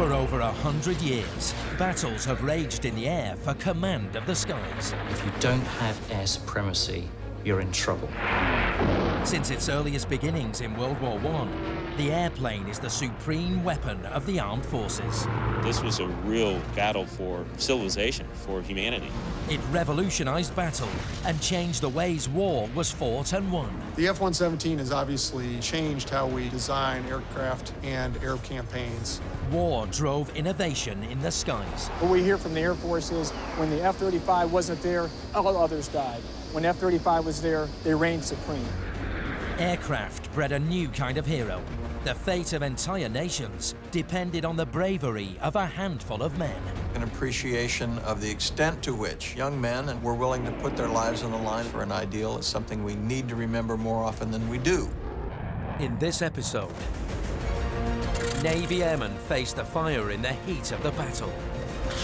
For over 100 years, battles have raged in the air for command of the skies. If you don't have air supremacy, you're in trouble. Since its earliest beginnings in World War I, the airplane is the supreme weapon of the armed forces. This was a real battle for civilization, for humanity. It revolutionized battle and changed the ways war was fought and won. The F-117 has obviously changed how we design aircraft and air campaigns. War drove innovation in the skies. What we hear from the Air Force is when the F-35 wasn't there, all others died. When F-35 was there, they reigned supreme. Aircraft bred a new kind of hero. The fate of entire nations depended on the bravery of a handful of men. An appreciation of the extent to which young men were willing to put their lives on the line for an ideal is something we need to remember more often than we do. In this episode, Navy airmen faced the fire in the heat of the battle.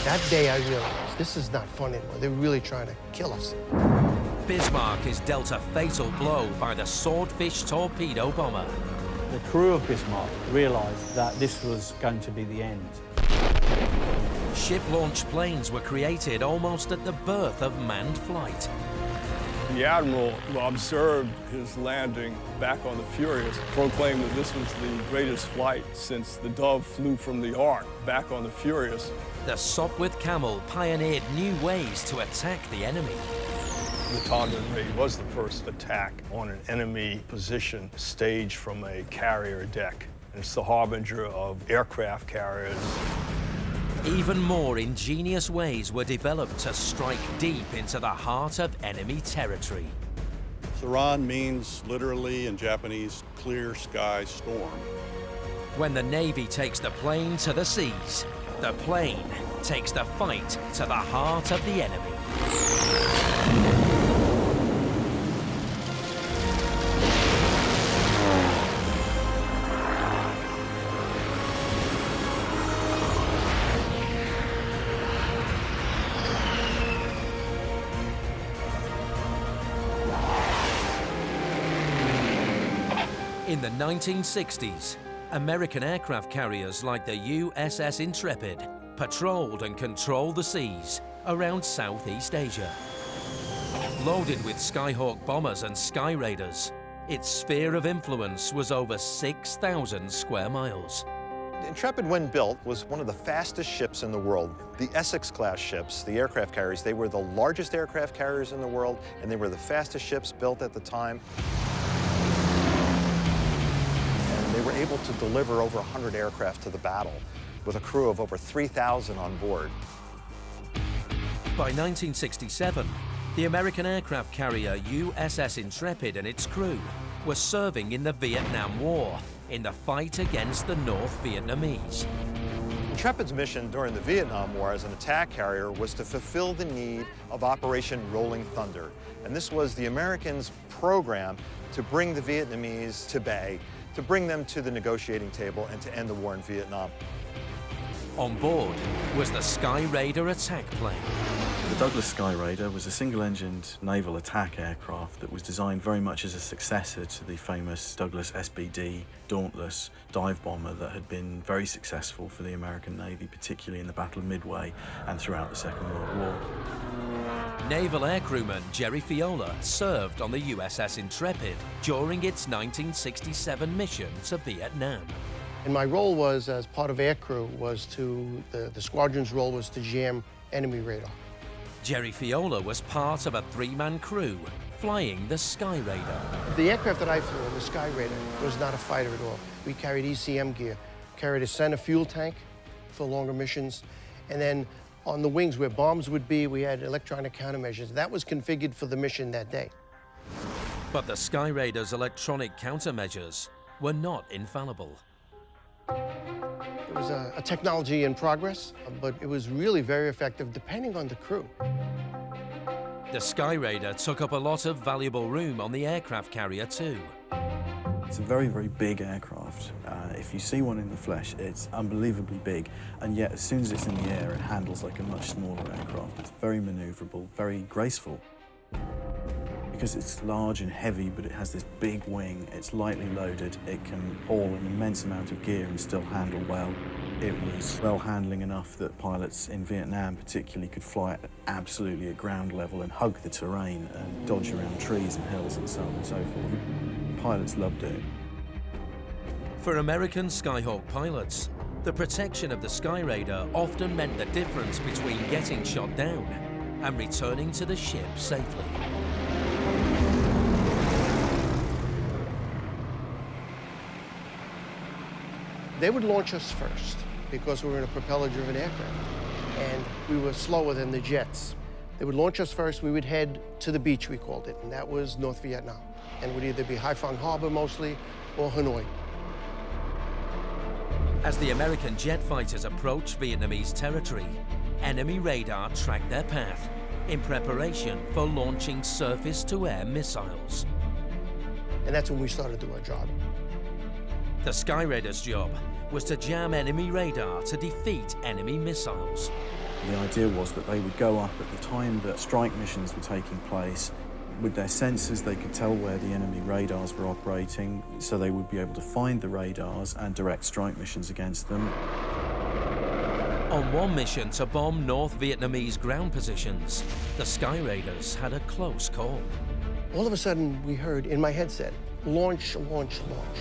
That day I realized this is not fun anymore. They're really trying to kill us. Bismarck is dealt a fatal blow by the Swordfish torpedo bomber. The crew of Bismarck realized that this was going to be the end. Ship-launched planes were created almost at the birth of manned flight. The Admiral observed his landing back on the Furious, proclaimed that this was the greatest flight since the Dove flew from the Ark back on the Furious. The Sopwith Camel pioneered new ways to attack the enemy. The Tongan raid was the first attack on an enemy position staged from a carrier deck. And it's the harbinger of aircraft carriers. Even more ingenious ways were developed to strike deep into the heart of enemy territory. Saran means literally in Japanese, clear sky storm. When the Navy takes the plane to the seas, the plane takes the fight to the heart of the enemy. In the 1960s, American aircraft carriers like the USS Intrepid patrolled and controlled the seas around Southeast Asia. Loaded with Skyhawk bombers and Sky Raiders, its sphere of influence was over 6,000 square miles. The Intrepid, when built, was one of the fastest ships in the world. The Essex-class ships, the aircraft carriers, they were the largest aircraft carriers in the world, and they were the fastest ships built at the time. They were able to deliver over 100 aircraft to the battle with a crew of over 3,000 on board. By 1967, the American aircraft carrier USS Intrepid and its crew were serving in the Vietnam War in the fight against the North Vietnamese. Intrepid's mission during the Vietnam War as an attack carrier was to fulfill the need of Operation Rolling Thunder. And this was the Americans' program to bring the Vietnamese to bay, to bring them to the negotiating table and to end the war in Vietnam. On board was the Sky Raider attack plane. The Douglas Sky Raider was a single-engined naval attack aircraft that was designed very much as a successor to the famous Douglas SBD Dauntless dive bomber that had been very successful for the American Navy, particularly in the Battle of Midway and throughout the Second World War. Naval aircrewman Jerry Fiola served on the USS Intrepid during its 1967 mission to Vietnam. And my role was, as part of aircrew, was to, the squadron's role was to jam enemy radar. Jerry Fiola was part of a three-man crew flying the Sky Raider. The aircraft that I flew in, the Sky Raider, was not a fighter at all. We carried ECM gear, carried a center fuel tank for longer missions, and then on the wings where bombs would be, we had electronic countermeasures. That was configured for the mission that day. But the Sky Raider's electronic countermeasures were not infallible. It was a technology in progress, but it was really very effective depending on the crew. The Sky Raider took up a lot of valuable room on the aircraft carrier too. It's a very, very big aircraft. If you see one in the flesh, it's unbelievably big, and yet as soon as it's in the air, it handles like a much smaller aircraft. It's very maneuverable, very graceful. Because it's large and heavy, but it has this big wing, it's lightly loaded, it can haul an immense amount of gear and still handle well. It was well handling enough that pilots in Vietnam particularly could fly absolutely at ground level and hug the terrain and dodge around trees and hills and so on and so forth. Pilots loved it. For American Skyhawk pilots, the protection of the Skyraider often meant the difference between getting shot down and returning to the ship safely. They would launch us first because we were in a propeller-driven aircraft, and we were slower than the jets. They would launch us first. We would head to the beach, we called it, and that was North Vietnam. And it would either be Haiphong Harbor mostly or Hanoi. As the American jet fighters approached Vietnamese territory, enemy radar tracked their path in preparation for launching surface-to-air missiles. And that's when we started to do our job. The Skyraider's job was to jam enemy radar to defeat enemy missiles. The idea was that they would go up at the time that strike missions were taking place. With their sensors, they could tell where the enemy radars were operating, so they would be able to find the radars and direct strike missions against them. On one mission to bomb North Vietnamese ground positions, the Skyraiders had a close call. All of a sudden, we heard in my headset, launch, launch, launch.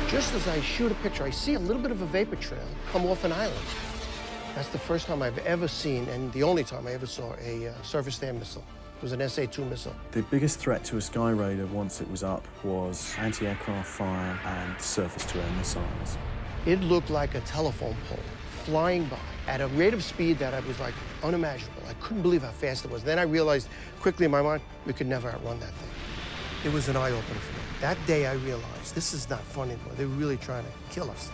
Just as I shoot a picture, I see a little bit of a vapor trail come off an island. That's the first time I've ever seen, and the only time I ever saw, a surface-to-air missile. It was an SA-2 missile. The biggest threat to a Skyraider once it was up was anti-aircraft fire and surface-to-air missiles. It looked like a telephone pole flying by at a rate of speed that I was like unimaginable. I couldn't believe how fast it was. Then I realized quickly in my mind, we could never outrun that thing. It was an eye-opener for me. That day I realized this is not fun anymore. They're really trying to kill us.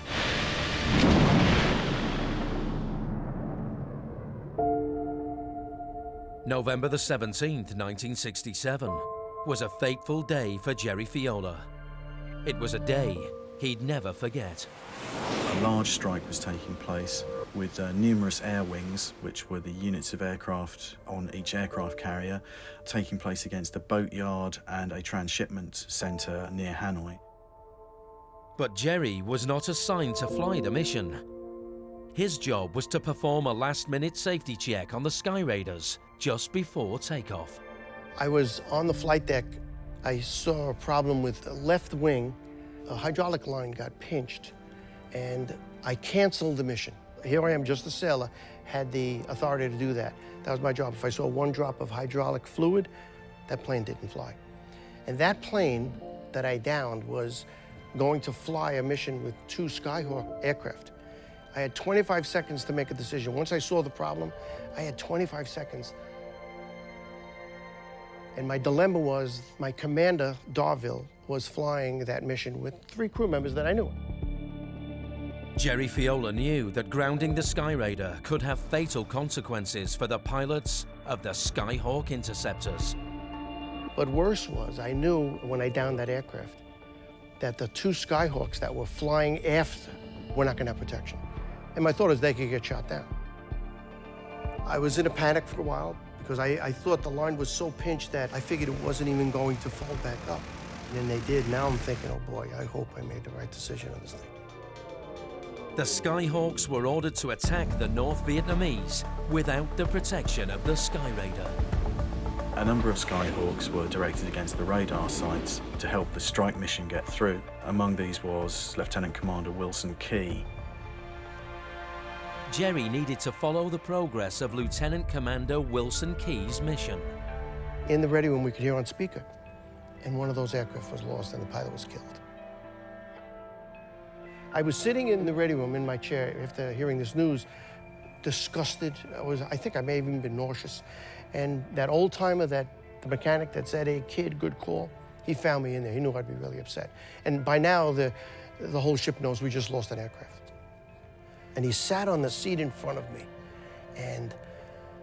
November the 17th, 1967, was a fateful day for Jerry Fiola. It was a day he'd never forget. A large strike was taking place with numerous air wings, which were the units of aircraft on each aircraft carrier, taking place against a boatyard and a transshipment centre near Hanoi. But Jerry was not assigned to fly the mission. His job was to perform a last-minute safety check on the Skyraiders just before takeoff. I was on the flight deck. I saw a problem with the left wing. A hydraulic line got pinched, and I canceled the mission. Here I am, just a sailor, had the authority to do that. That was my job. If I saw one drop of hydraulic fluid, that plane didn't fly. And that plane that I downed was going to fly a mission with 2 Skyhawk aircraft. I had 25 seconds to make a decision. Once I saw the problem, I had 25 seconds. And my dilemma was, my commander, Darville, was flying that mission with 3 crew members that I knew. Jerry Fiola knew that grounding the Skyraider could have fatal consequences for the pilots of the Skyhawk interceptors. But worse was, I knew when I downed that aircraft that the 2 Skyhawks that were flying after were not going to have protection. And my thought is they could get shot down. I was in a panic for a while because I thought the line was so pinched that I figured it wasn't even going to fold back up. And then they did. Now I'm thinking, oh boy, I hope I made the right decision on this thing. The Skyhawks were ordered to attack the North Vietnamese without the protection of the Skyraider. A number of Skyhawks were directed against the radar sites to help the strike mission get through. Among these was Lieutenant Commander Wilson Key. Jerry needed to follow the progress of Lieutenant Commander Wilson Key's mission. In the ready room, we could hear on speaker, and one of those aircraft was lost and the pilot was killed. I was sitting in the ready room in my chair after hearing this news, disgusted. I think I may have even been nauseous. And that old timer, the mechanic that said, "Hey, kid, good call," he found me in there. He knew I'd be really upset. And by now, the whole ship knows we just lost an aircraft. And he sat on the seat in front of me, and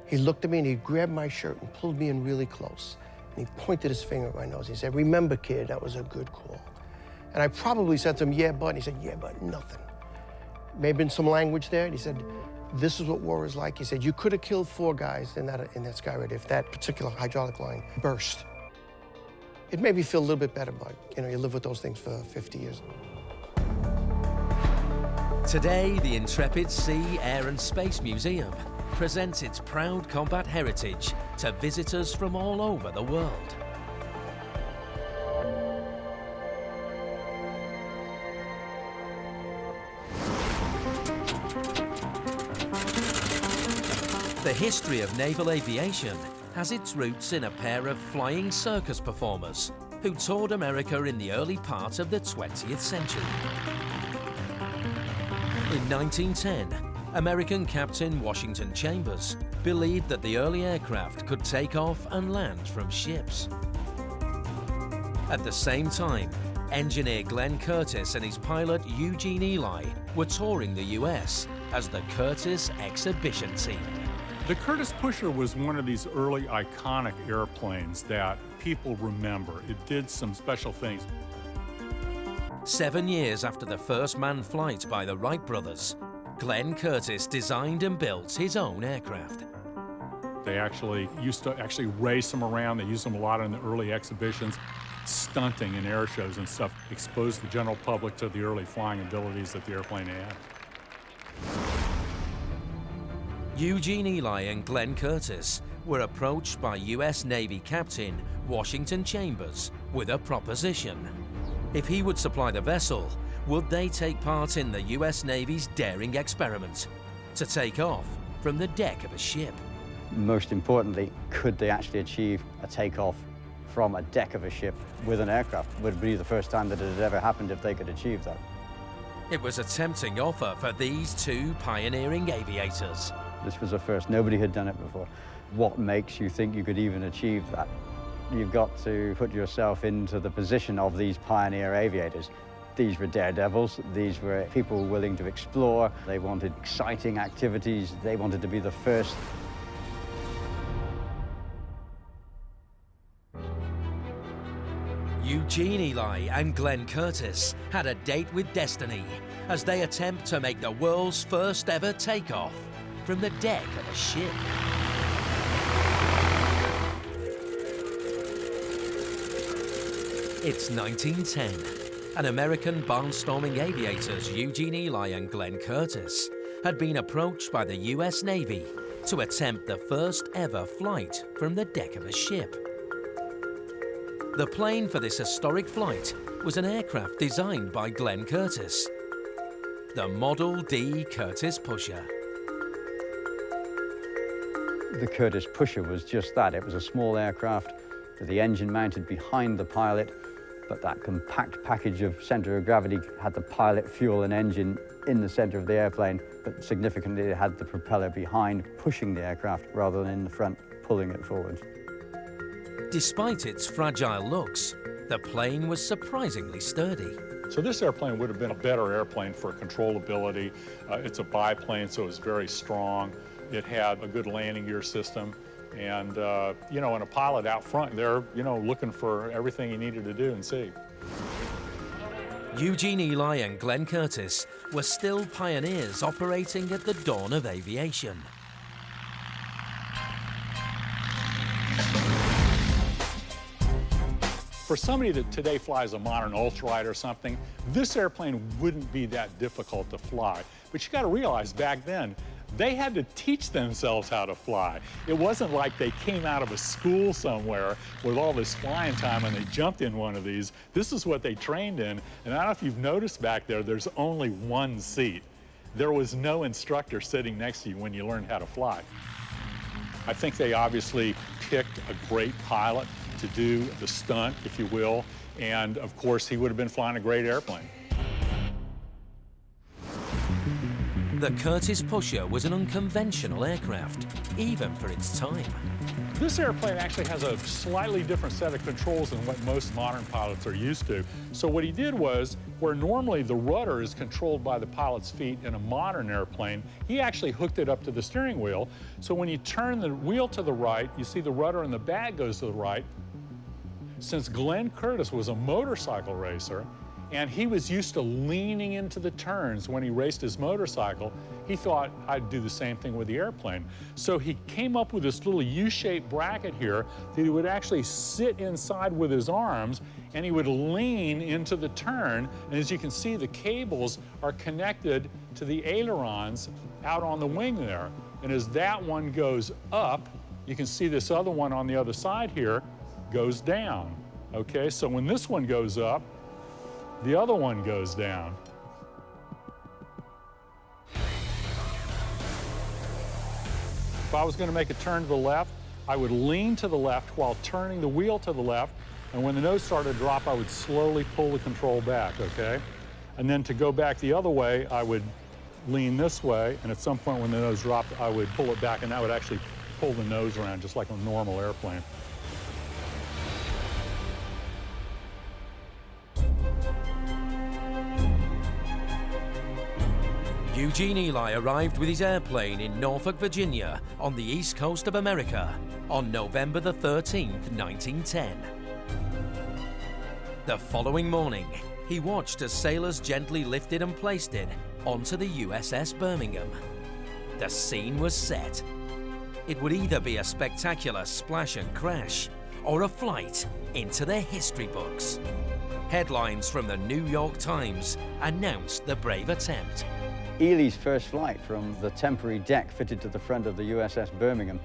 he looked at me and he grabbed my shirt and pulled me in really close. And he pointed his finger at my nose. He said, "Remember, kid, that was a good call." And I probably said to him, "Yeah, but," and he said, "Yeah, but nothing." May have been some language there. And he said, "This is what war is like." He said, "You could have killed 4 guys in that Skyraider if that particular hydraulic line burst." It made me feel a little bit better, but you live with those things for 50 years. Today, the Intrepid Sea, Air and Space Museum presents its proud combat heritage to visitors from all over the world. The history of naval aviation has its roots in a pair of flying circus performers who toured America in the early part of the 20th century. In 1910, American Captain Washington Chambers believed that the early aircraft could take off and land from ships. At the same time, engineer Glenn Curtiss and his pilot Eugene Ely were touring the US as the Curtiss Exhibition Team. The Curtiss Pusher was one of these early iconic airplanes that people remember. It did some special things. 7 years after the first manned flight by the Wright brothers, Glenn Curtiss designed and built his own aircraft. They actually used to race them around. They used them a lot in the early exhibitions, stunting in air shows and stuff, exposed the general public to the early flying abilities that the airplane had. Eugene Ely and Glenn Curtiss were approached by US Navy Captain Washington Chambers with a proposition. If he would supply the vessel, would they take part in the US Navy's daring experiment to take off from the deck of a ship? Most importantly, could they actually achieve a takeoff from a deck of a ship with an aircraft? Would be the first time that it had ever happened if they could achieve that. It was a tempting offer for these two pioneering aviators. This was a first. Nobody had done it before. What makes you think you could even achieve that? You've got to put yourself into the position of these pioneer aviators. These were daredevils. These were people willing to explore. They wanted exciting activities. They wanted to be the first. Eugene Ely and Glenn Curtiss had a date with destiny as they attempt to make the world's first ever takeoff from the deck of a ship. It's 1910, and American barnstorming aviators Eugene Ely and Glenn Curtiss had been approached by the US Navy to attempt the first ever flight from the deck of a ship. The plane for this historic flight was an aircraft designed by Glenn Curtiss, the Model D Curtiss Pusher. The Curtiss Pusher was just that. It was a small aircraft with the engine mounted behind the pilot, but that compact package of center of gravity had the pilot, fuel, and engine in the center of the airplane, but significantly it had the propeller behind, pushing the aircraft rather than in the front, pulling it forward. Despite its fragile looks, the plane was surprisingly sturdy. So this airplane would have been a better airplane for controllability. It's a biplane, so it was very strong. It had a good landing gear system. And, and a pilot out front there, looking for everything he needed to do and see. Eugene Ely and Glenn Curtiss were still pioneers operating at the dawn of aviation. For somebody that today flies a modern ultralight or something, this airplane wouldn't be that difficult to fly. But you got to realize back then, they had to teach themselves how to fly. It wasn't like they came out of a school somewhere with all this flying time and they jumped in one of these. This is what they trained in. And I don't know if you've noticed back there, there's only one seat. There was no instructor sitting next to you when you learned how to fly. I think they obviously picked a great pilot to do the stunt, if you will. And of course, he would have been flying a great airplane. The Curtiss Pusher was an unconventional aircraft, even for its time. This airplane actually has a slightly different set of controls than what most modern pilots are used to. So what he did was, where normally the rudder is controlled by the pilot's feet in a modern airplane, he actually hooked it up to the steering wheel. So when you turn the wheel to the right, you see the rudder in the bag goes to the right. Since Glenn Curtiss was a motorcycle racer, And he was used to leaning into the turns when he raced his motorcycle. He thought I'd do the same thing with the airplane. So he came up with this little U-shaped bracket here that he would actually sit inside with his arms, and he would lean into the turn. And as you can see, the cables are connected to the ailerons out on the wing there. And as that one goes up, you can see this other one on the other side here goes down. Okay, so when this one goes up, the other one goes down. If I was going to make a turn to the left, I would lean to the left while turning the wheel to the left, and when the nose started to drop, I would slowly pull the control back, okay? And then to go back the other way, I would lean this way, and at some point when the nose dropped, I would pull it back, and that would actually pull the nose around just like a normal airplane. Eugene Ely arrived with his airplane in Norfolk, Virginia, on the east coast of America, on November the 13th, 1910. The following morning, he watched as sailors gently lifted and placed it onto the USS Birmingham. The scene was set. It would either be a spectacular splash and crash, or a flight into the history books. Headlines from the New York Times announced the brave attempt. Ely's first flight from the temporary deck fitted to the front of the USS Birmingham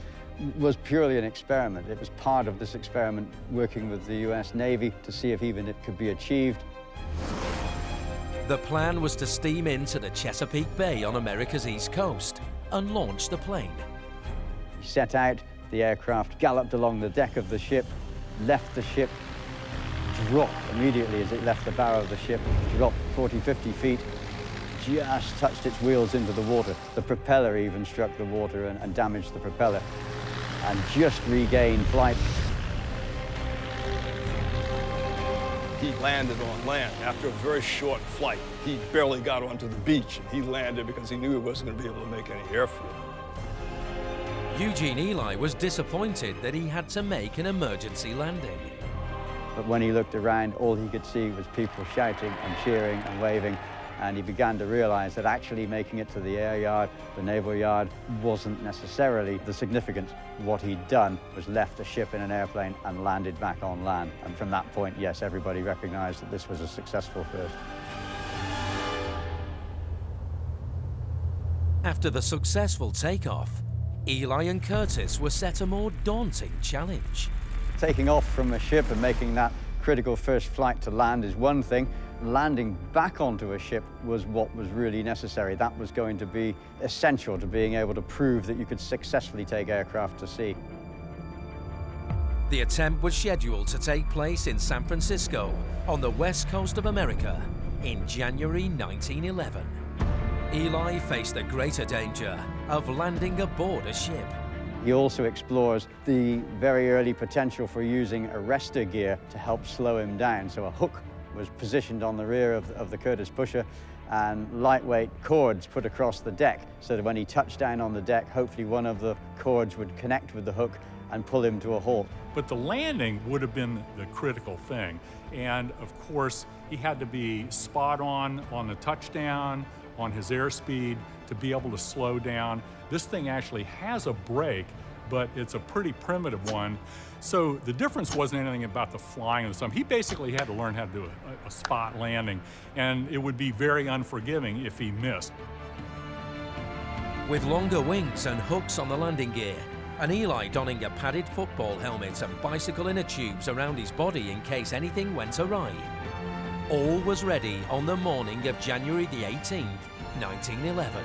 was purely an experiment. It was part of this experiment working with the US Navy to see if even it could be achieved. The plan was to steam into the Chesapeake Bay on America's east coast and launch the plane. He set out, the aircraft galloped along the deck of the ship, left the ship, dropped immediately as it left the bow of the ship, dropped 40, 50 feet, just touched its wheels into the water. The propeller even struck the water and damaged the propeller, and just regained flight. He landed on land after a very short flight. He barely got onto the beach. He landed because he knew he wasn't going to be able to make any airfield. Eugene Ely was disappointed that he had to make an emergency landing. But when he looked around, all he could see was people shouting and cheering and waving, and he began to realize that actually making it to the air yard, the naval yard, wasn't necessarily the significance. What he'd done was left the ship in an airplane and landed back on land. And from that point, yes, everybody recognized that this was a successful first. After the successful takeoff, Ely and Curtis were set a more daunting challenge. Taking off from a ship and making that critical first flight to land is one thing. Landing back onto a ship was what was really necessary. That was going to be essential to being able to prove that you could successfully take aircraft to sea. The attempt was scheduled to take place in San Francisco on the west coast of America in January 1911. Ely faced the greater danger of landing aboard a ship. He also explores the very early potential for using arrestor gear to help slow him down. So a hook was positioned on the rear of the Curtiss pusher and lightweight cords put across the deck so that when he touched down on the deck, hopefully one of the cords would connect with the hook and pull him to a halt. But the landing would have been the critical thing. And of course, he had to be spot on the touchdown, on his airspeed, to be able to slow down. This thing actually has a brake, but it's a pretty primitive one. So the difference wasn't anything about the flying of the stuff. He basically had to learn how to do a spot landing, and it would be very unforgiving if he missed. With longer wings and hooks on the landing gear, and Ely donning a padded football helmet and bicycle inner tubes around his body in case anything went awry, all was ready on the morning of January the 18th, 1911.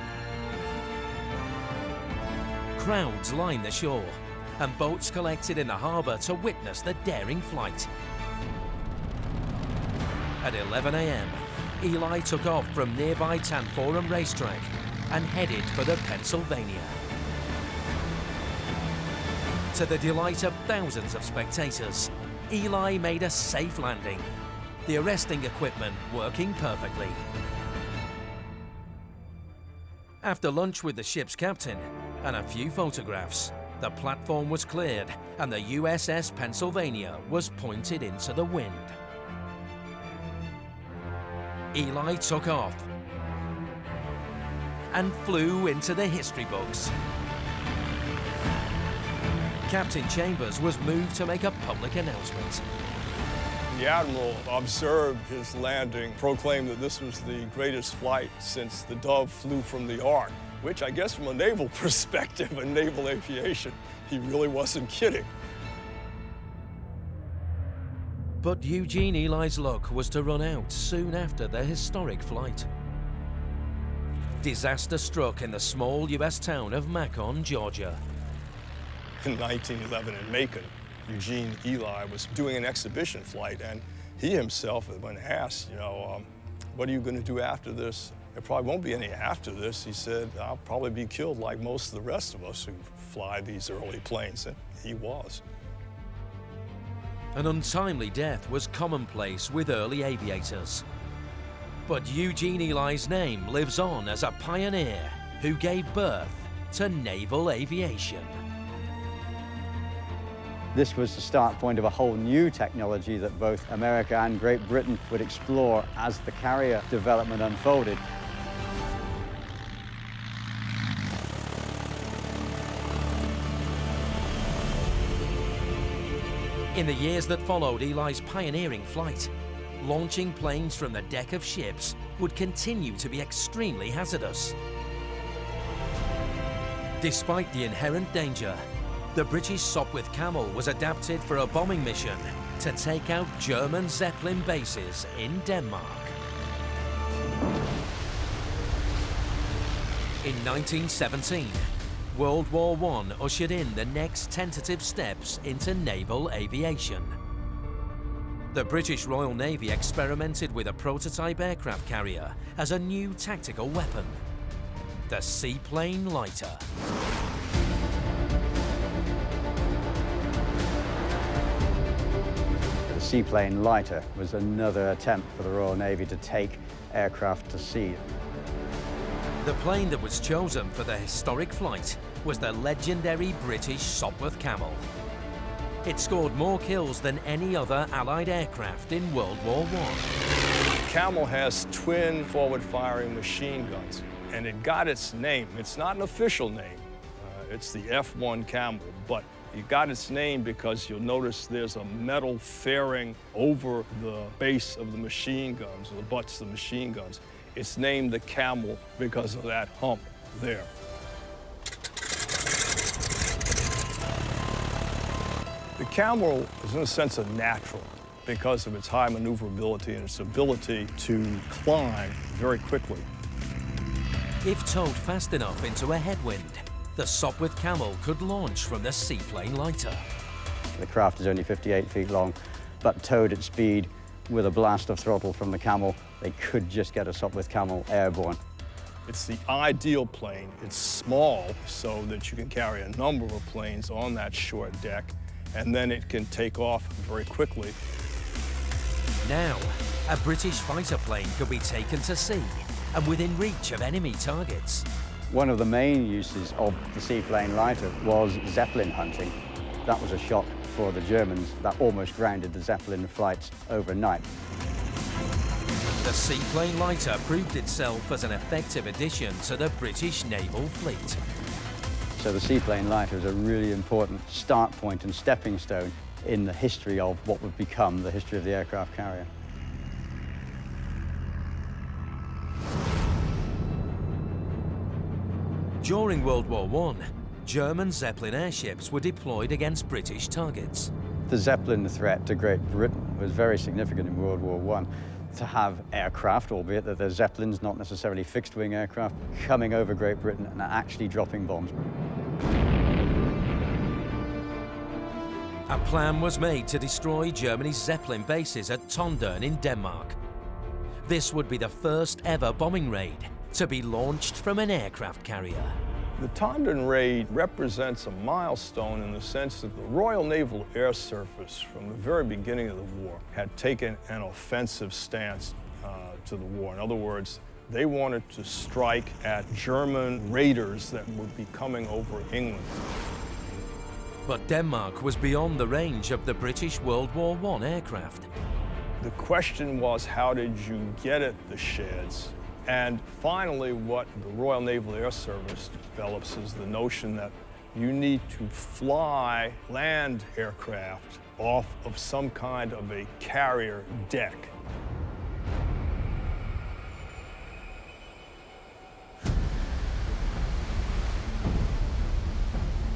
Crowds lined the shore, and boats collected in the harbour to witness the daring flight. At 11 a.m., Ely took off from nearby Tanforum racetrack and headed for the Pennsylvania. To the delight of thousands of spectators, Ely made a safe landing, the arresting equipment working perfectly. After lunch with the ship's captain and a few photographs, the platform was cleared and the USS Pennsylvania was pointed into the wind. Ely took off and flew into the history books. Captain Chambers was moved to make a public announcement. The Admiral observed his landing, proclaimed that this was the greatest flight since the dove flew from the Ark, which I guess from a naval perspective and naval aviation, he really wasn't kidding. But Eugene Ely's luck was to run out soon after the historic flight. Disaster struck in the small US town of Macon, Georgia. In 1911 in Macon, Eugene Ely was doing an exhibition flight, and he himself, when asked, what are you going to do after this? There probably won't be any after this. He said, I'll probably be killed like most of the rest of us who fly these early planes, and he was. An untimely death was commonplace with early aviators. But Eugene Ely's name lives on as a pioneer who gave birth to naval aviation. This was the start point of a whole new technology that both America and Great Britain would explore as the carrier development unfolded. In the years that followed Ely's pioneering flight, launching planes from the deck of ships would continue to be extremely hazardous. Despite the inherent danger, the British Sopwith Camel was adapted for a bombing mission to take out German Zeppelin bases in Denmark. In 1917, World War I ushered in the next tentative steps into naval aviation. The British Royal Navy experimented with a prototype aircraft carrier as a new tactical weapon, the seaplane lighter. The seaplane lighter was another attempt for the Royal Navy to take aircraft to sea. The plane that was chosen for the historic flight was the legendary British Sopwith Camel. It scored more kills than any other Allied aircraft in World War I. Camel has twin forward-firing machine guns, and it got its name. It's not an official name. It's the F-1 Camel, but it got its name because you'll notice there's a metal fairing over the base of the machine guns, or the butts of the machine guns. It's named the Camel because of that hump there. The Camel is, in a sense, a natural because of its high maneuverability and its ability to climb very quickly. If towed fast enough into a headwind, the Sopwith Camel could launch from the seaplane lighter. The craft is only 58 feet long, but towed at speed with a blast of throttle from the Camel, they could just get a Sopwith Camel airborne. It's the ideal plane. It's small so that you can carry a number of planes on that short deck, and then it can take off very quickly. Now, a British fighter plane could be taken to sea and within reach of enemy targets. One of the main uses of the seaplane lighter was Zeppelin hunting. That was a shock for the Germans that almost grounded the Zeppelin flights overnight. The seaplane lighter proved itself as an effective addition to the British naval fleet. So the seaplane lighter is a really important start point and stepping stone in the history of what would become the history of the aircraft carrier. During World War I, German Zeppelin airships were deployed against British targets. The Zeppelin threat to Great Britain was very significant in World War I. To have aircraft, albeit that they're Zeppelins, not necessarily fixed-wing aircraft, coming over Great Britain and actually dropping bombs. A plan was made to destroy Germany's Zeppelin bases at Tondern in Denmark. This would be the first ever bombing raid to be launched from an aircraft carrier. The Tondern raid represents a milestone in the sense that the Royal Naval Air Service, from the very beginning of the war, had taken an offensive stance to the war. In other words, they wanted to strike at German raiders that would be coming over England. But Denmark was beyond the range of the British World War I aircraft. The question was, how did you get at the sheds? And finally, what the Royal Naval Air Service develops is the notion that you need to fly land aircraft off of some kind of a carrier deck.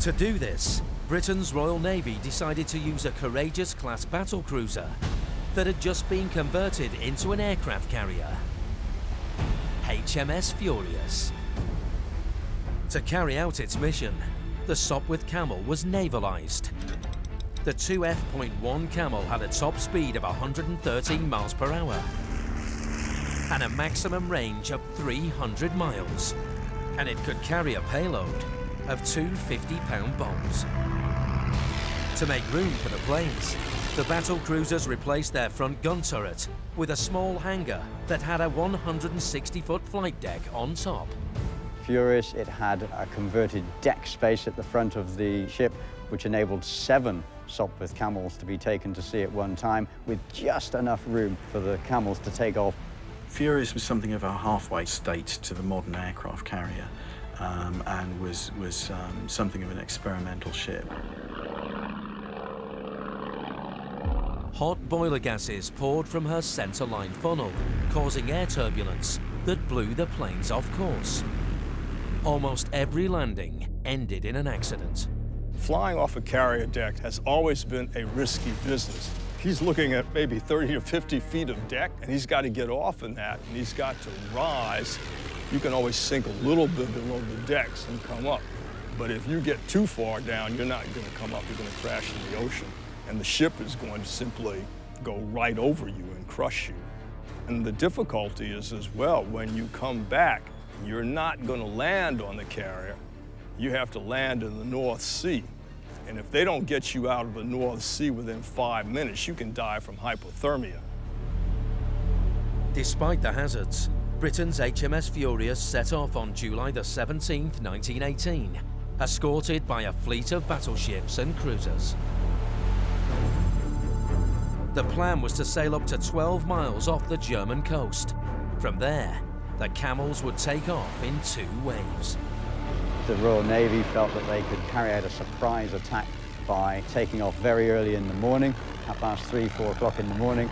To do this, Britain's Royal Navy decided to use a Courageous-class battlecruiser that had just been converted into an aircraft carrier, HMS Furious. To carry out its mission, the Sopwith Camel was navalized. The 2F.1 Camel had a top speed of 113 miles per hour and a maximum range of 300 miles, and it could carry a payload of 2 50-pound bombs. To make room for the planes, the battlecruisers replaced their front gun turret with a small hangar that had a 160-foot flight deck on top. Furious, it had a converted deck space at the front of the ship, which enabled 7 Sopwith Camels to be taken to sea at one time, with just enough room for the Camels to take off. Furious was something of a halfway state to the modern aircraft carrier, and was something of an experimental ship. Hot boiler gases poured from her centerline funnel, causing air turbulence that blew the planes off course. Almost every landing ended in an accident. Flying off a carrier deck has always been a risky business. He's looking at maybe 30 or 50 feet of deck, and he's got to get off in that, and he's got to rise. You can always sink a little bit below the decks and come up. But if you get too far down, you're not going to come up. You're going to crash in the ocean. And the ship is going to simply go right over you and crush you. And the difficulty is as well, when you come back, you're not going to land on the carrier. You have to land in the North Sea. And if they don't get you out of the North Sea within 5 minutes, you can die from hypothermia. Despite the hazards, Britain's HMS Furious set off on July the 17th, 1918, escorted by a fleet of battleships and cruisers. The plan was to sail up to 12 miles off the German coast. From there, the Camels would take off in 2 waves. The Royal Navy felt that they could carry out a surprise attack by taking off very early in the morning, 3:30, 4 o'clock in the morning.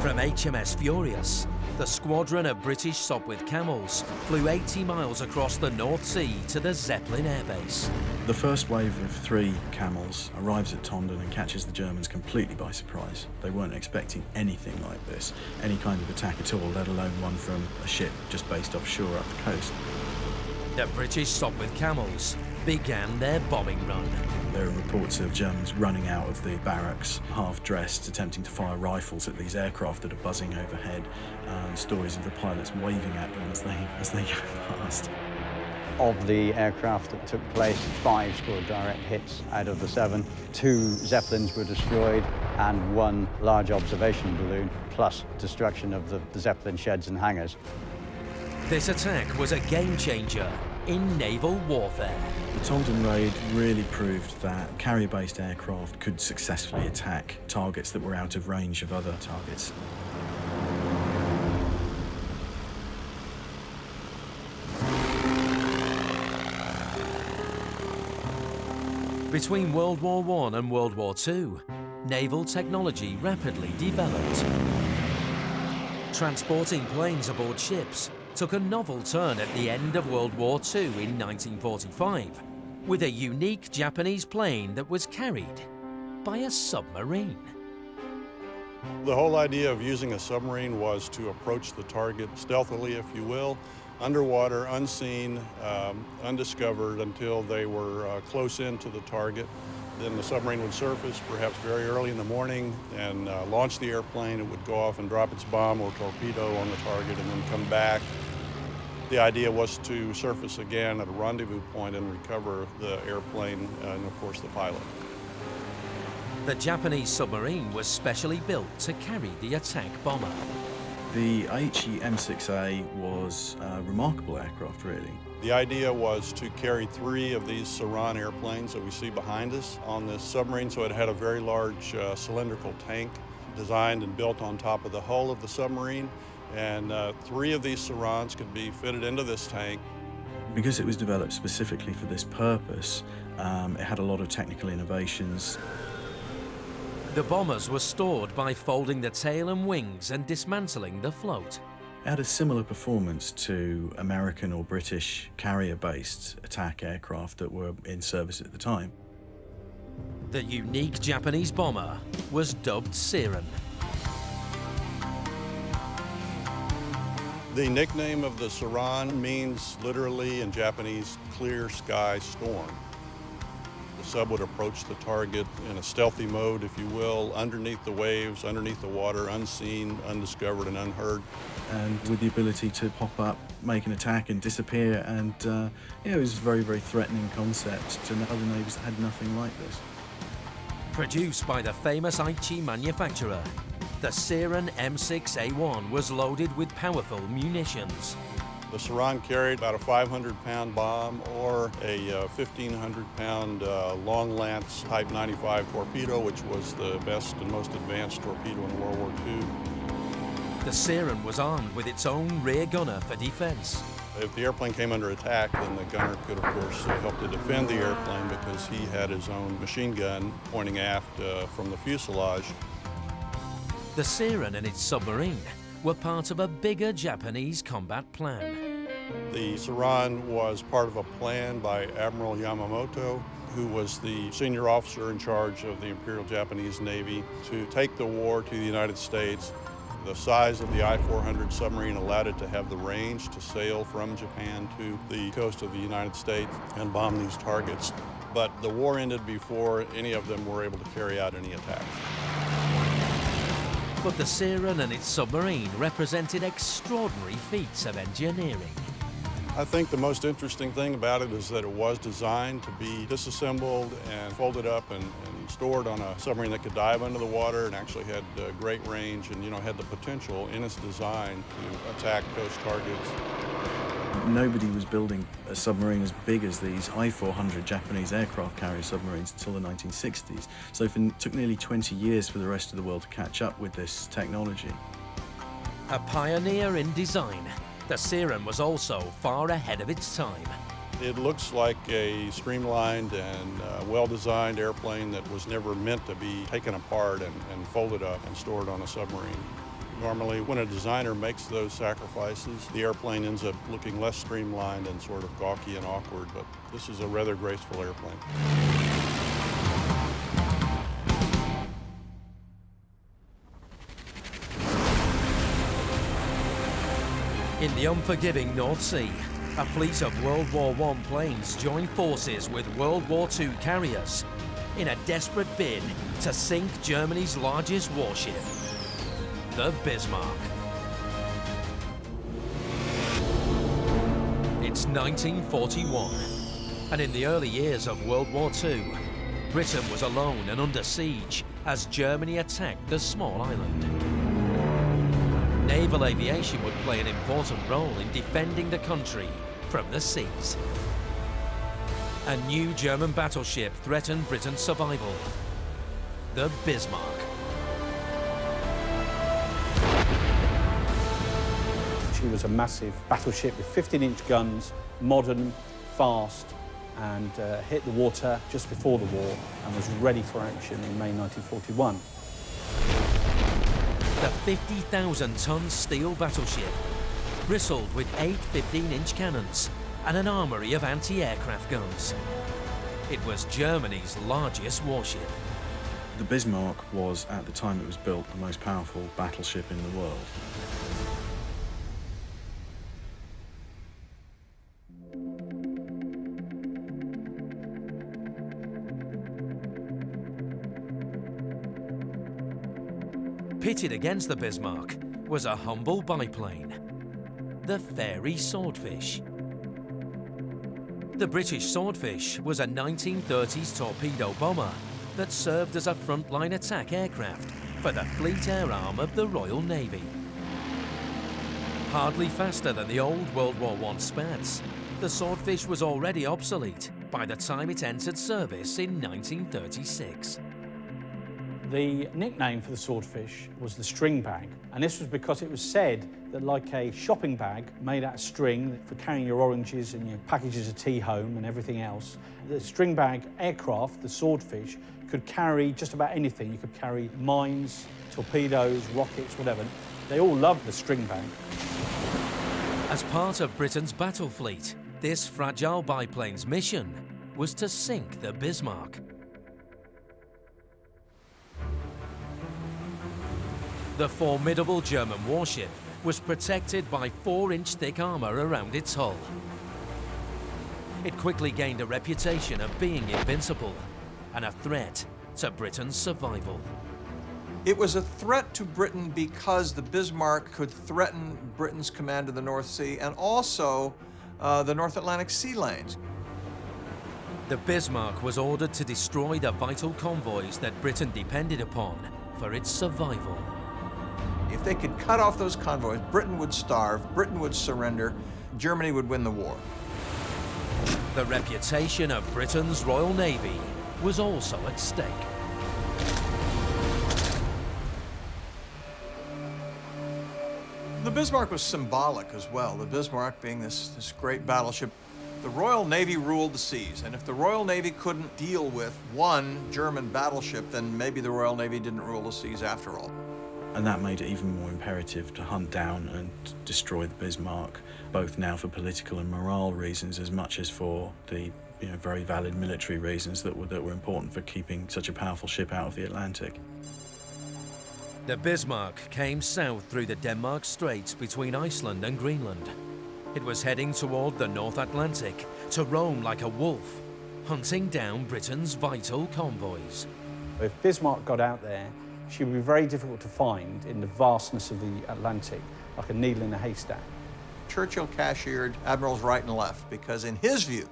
From HMS Furious, the squadron of British Sopwith Camels flew 80 miles across the North Sea to the Zeppelin Air Base. The first wave of 3 Camels arrives at Tondon and catches the Germans completely by surprise. They weren't expecting anything like this, any kind of attack at all, let alone one from a ship just based offshore up the coast. The British Sopwith Camels began their bombing run. There are reports of Germans running out of the barracks, half-dressed, attempting to fire rifles at these aircraft that are buzzing overhead, and stories of the pilots waving at them as they go past. Of the aircraft that took place, 5 scored direct hits out of the 7. 2 Zeppelins were destroyed, and 1 large observation balloon, plus destruction of the Zeppelin sheds and hangars. This attack was a game-changer in naval warfare. The Tondon raid really proved that carrier-based aircraft could successfully attack targets that were out of range of other targets. Between World War I and World War II, naval technology rapidly developed. Transporting planes aboard ships took a novel turn at the end of World War II in 1945, with a unique Japanese plane that was carried by a submarine. The whole idea of using a submarine was to approach the target stealthily, if you will, underwater, unseen, undiscovered until they were close into the target. Then the submarine would surface, perhaps very early in the morning, and launch the airplane. It would go off and drop its bomb or torpedo on the target and then come back. The idea was to surface again at a rendezvous point and recover the airplane and, of course, the pilot. The Japanese submarine was specially built to carry the attack bomber. The HE M6A was a remarkable aircraft, really. The idea was to carry 3 of these Saran airplanes that we see behind us on this submarine, so it had a very large cylindrical tank designed and built on top of the hull of the submarine, and 3 of these Sarans could be fitted into this tank. Because it was developed specifically for this purpose, it had a lot of technical innovations. The bombers were stored by folding the tail and wings and dismantling the float. It had a similar performance to American or British carrier-based attack aircraft that were in service at the time. The unique Japanese bomber was dubbed Siren. The nickname of the Saran means literally in Japanese, clear sky storm. The sub would approach the target in a stealthy mode, if you will, underneath the waves, underneath the water, unseen, undiscovered, and unheard. And with the ability to pop up, make an attack, and disappear, and it was a very, very threatening concept to other navies that had nothing like this. Produced by the famous Aichi manufacturer, the Siren M6A1 was loaded with powerful munitions. The Saran carried about a 500-pound bomb or a 1,500-pound long lance Type 95 torpedo, which was the best and most advanced torpedo in World War II. The Siren was armed with its own rear gunner for defense. If the airplane came under attack, then the gunner could, of course, help to defend the airplane because he had his own machine gun pointing aft from the fuselage. The Siren and its submarine were part of a bigger Japanese combat plan. The Saran was part of a plan by Admiral Yamamoto, who was the senior officer in charge of the Imperial Japanese Navy, to take the war to the United States. The size of the I-400 submarine allowed it to have the range to sail from Japan to the coast of the United States and bomb these targets. But the war ended before any of them were able to carry out any attacks. But the Siren and its submarine represented extraordinary feats of engineering. I think the most interesting thing about it is that it was designed to be disassembled and folded up and stored on a submarine that could dive under the water and actually had great range and, had the potential in its design to attack coast targets. Nobody was building a submarine as big as these I-400 Japanese aircraft carrier submarines until the 1960s. So it took nearly 20 years for the rest of the world to catch up with this technology. A pioneer in design, the Siren was also far ahead of its time. It looks like a streamlined and well-designed airplane that was never meant to be taken apart and folded up and stored on a submarine. Normally, when a designer makes those sacrifices, the airplane ends up looking less streamlined and sort of gawky and awkward, but this is a rather graceful airplane. In the unforgiving North Sea, a fleet of World War I planes joined forces with World War II carriers in a desperate bid to sink Germany's largest warship, the Bismarck. It's 1941, and in the early years of World War II, Britain was alone and under siege as Germany attacked the small island. Naval aviation would play an important role in defending the country from the seas. A new German battleship threatened Britain's survival, the Bismarck. She was a massive battleship with 15-inch guns, modern, fast, and hit the water just before the war and was ready for action in May 1941. The 50,000-ton steel battleship bristled with 8 15-inch cannons and an armory of anti-aircraft guns. It was Germany's largest warship. The Bismarck was, at the time it was built, the most powerful battleship in the world. Pitted against the Bismarck was a humble biplane, the Fairy Swordfish. The British Swordfish was a 1930s torpedo bomber that served as a frontline attack aircraft for the Fleet Air Arm of the Royal Navy. Hardly faster than the old World War I Spats, the Swordfish was already obsolete by the time it entered service in 1936. The nickname for the swordfish was the string bag, and this was because it was said that, like a shopping bag made out of string for carrying your oranges and your packages of tea home and everything else, the string bag aircraft, the swordfish, could carry just about anything. You could carry mines, torpedoes, rockets, whatever. They all loved the string bag. As part of Britain's battle fleet, this fragile biplane's mission was to sink the Bismarck. The formidable German warship was protected by 4-inch thick armour around its hull. It quickly gained a reputation of being invincible and a threat to Britain's survival. It was a threat to Britain because the Bismarck could threaten Britain's command of the North Sea and also the North Atlantic sea lanes. The Bismarck was ordered to destroy the vital convoys that Britain depended upon for its survival. If they could cut off those convoys, Britain would starve, Britain would surrender, Germany would win the war. The reputation of Britain's Royal Navy was also at stake. The Bismarck was symbolic as well, the Bismarck being this great battleship. The Royal Navy ruled the seas, and if the Royal Navy couldn't deal with one German battleship, then maybe the Royal Navy didn't rule the seas after all. And that made it even more imperative to hunt down and destroy the Bismarck, both now for political and morale reasons as much as for the very valid military reasons that were important for keeping such a powerful ship out of the Atlantic. The Bismarck came south through the Denmark Straits between Iceland and Greenland. It was heading toward the North Atlantic to roam like a wolf, hunting down Britain's vital convoys. If Bismarck got out there, she would be very difficult to find in the vastness of the Atlantic, like a needle in a haystack. Churchill cashiered admirals right and left because, in his view,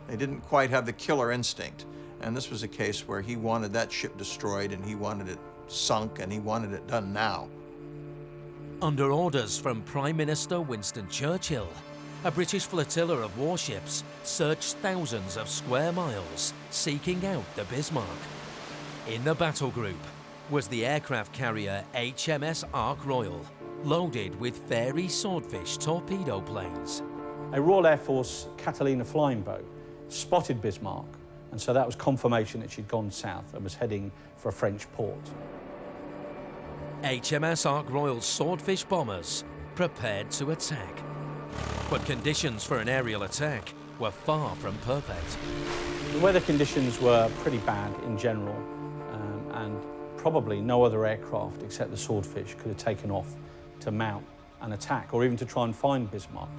they didn't quite have the killer instinct. And this was a case where he wanted that ship destroyed and he wanted it sunk and he wanted it done now. Under orders from Prime Minister Winston Churchill, a British flotilla of warships searched thousands of square miles, seeking out the Bismarck. In the battle group was the aircraft carrier HMS Ark Royal, loaded with Fairey Swordfish torpedo planes. A Royal Air Force Catalina flying boat spotted Bismarck, and so that was confirmation that she'd gone south and was heading for a French port. HMS Ark Royal's Swordfish bombers prepared to attack. But conditions for an aerial attack were far from perfect. The weather conditions were pretty bad in general, and probably no other aircraft except the Swordfish could have taken off to mount an attack or even to try and find Bismarck.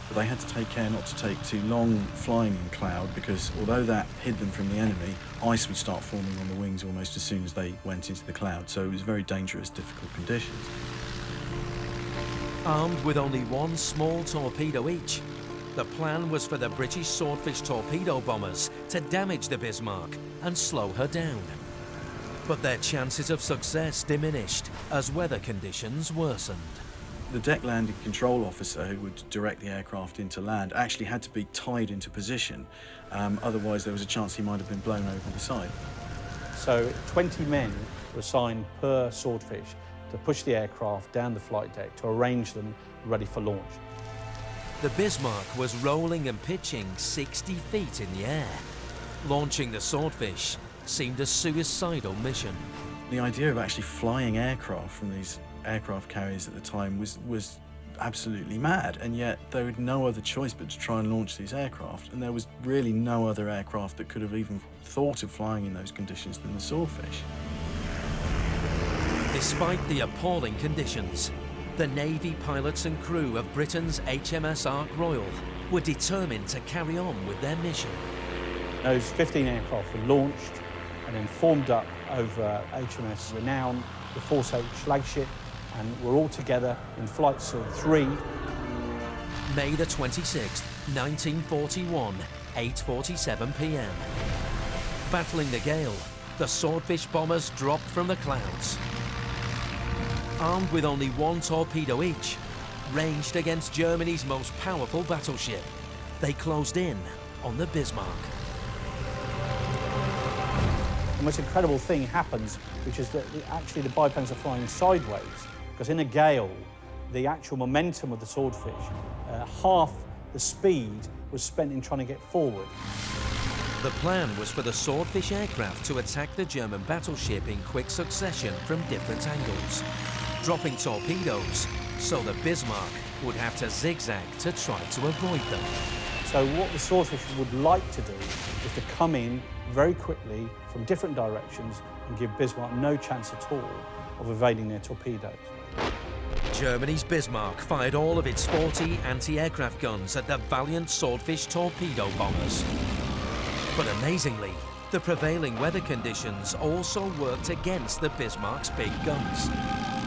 But they had to take care not to take too long flying in cloud because although that hid them from the enemy, ice would start forming on the wings almost as soon as they went into the cloud. So it was very dangerous, difficult conditions. Armed with only one small torpedo each, the plan was for the British Swordfish torpedo bombers to damage the Bismarck and slow her down. But their chances of success diminished as weather conditions worsened. The deck landing control officer who would direct the aircraft into land actually had to be tied into position, otherwise there was a chance he might have been blown over the side. So 20 men were assigned per Swordfish to push the aircraft down the flight deck to arrange them ready for launch. The Bismarck was rolling and pitching 60 feet in the air. Launching the Swordfish seemed a suicidal mission. The idea of actually flying aircraft from these aircraft carriers at the time was absolutely mad, and yet there was no other choice but to try and launch these aircraft, and there was really no other aircraft that could have even thought of flying in those conditions than the Swordfish. Despite the appalling conditions, the Navy pilots and crew of Britain's HMS Ark Royal were determined to carry on with their mission. Those 15 aircraft were launched and then formed up over HMS Renown, the Force H flagship, and were all together in flights of 3. May the 26th, 1941, 8:47 p.m. Battling the gale, the Swordfish bombers dropped from the clouds. Armed with only one torpedo each, ranged against Germany's most powerful battleship, they closed in on the Bismarck. most incredible thing happens, which is that actually the biplanes are flying sideways, because in a gale, the actual momentum of the Swordfish, half the speed was spent in trying to get forward. The plan was for the Swordfish aircraft to attack the German battleship in quick succession from different angles, dropping torpedoes, so the Bismarck would have to zigzag to try to avoid them. So what the Swordfish would like to do is to come in very quickly from different directions and give Bismarck no chance at all of evading their torpedoes. Germany's Bismarck fired all of its 40 anti-aircraft guns at the valiant Swordfish torpedo bombers. But amazingly, the prevailing weather conditions also worked against the Bismarck's big guns.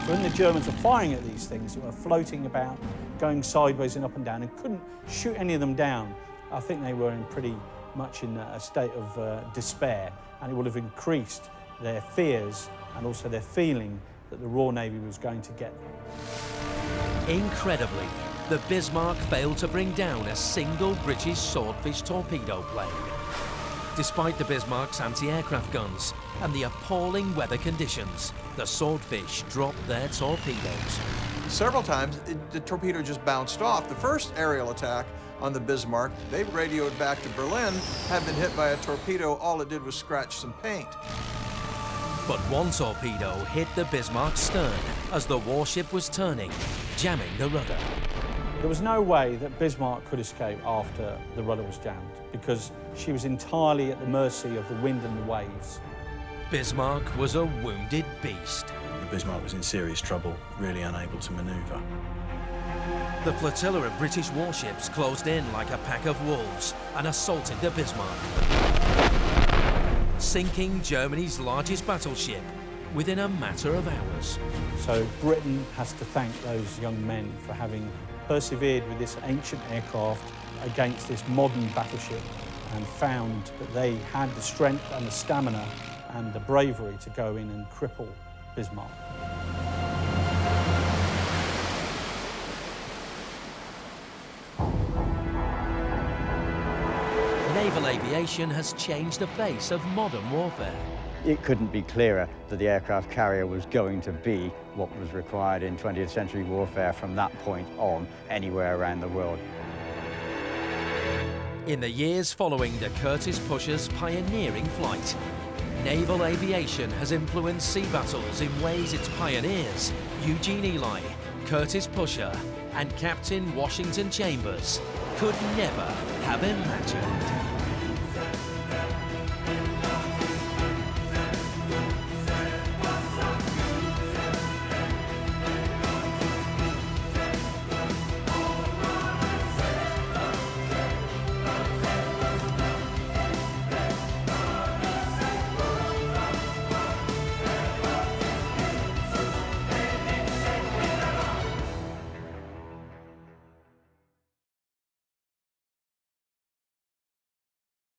When the Germans were firing at these things that were floating about, going sideways and up and down, and couldn't shoot any of them down, I think they were pretty much in a state of despair, and it would have increased their fears and also their feeling that the Royal Navy was going to get them. Incredibly, the Bismarck failed to bring down a single British Swordfish torpedo plane. Despite the Bismarck's anti-aircraft guns and the appalling weather conditions, the Swordfish dropped their torpedoes. Several times, the torpedo just bounced off. The first aerial attack on the Bismarck, they radioed back to Berlin, had been hit by a torpedo. All it did was scratch some paint. But one torpedo hit the Bismarck's stern as the warship was turning, jamming the rudder. There was no way that Bismarck could escape after the rudder was jammed, because she was entirely at the mercy of the wind and the waves. Bismarck was a wounded beast. The Bismarck was in serious trouble, really unable to manoeuvre. The flotilla of British warships closed in like a pack of wolves and assaulted the Bismarck, sinking Germany's largest battleship within a matter of hours. So Britain has to thank those young men for having persevered with this ancient aircraft against this modern battleship, and found that they had the strength and the stamina and the bravery to go in and cripple Bismarck. Naval aviation has changed the face of modern warfare. It couldn't be clearer that the aircraft carrier was going to be what was required in 20th century warfare from that point on, anywhere around the world. In the years following the Curtiss Pusher's pioneering flight, naval aviation has influenced sea battles in ways its pioneers, Eugene Ely, Curtiss Pusher, and Captain Washington Chambers, could never have imagined.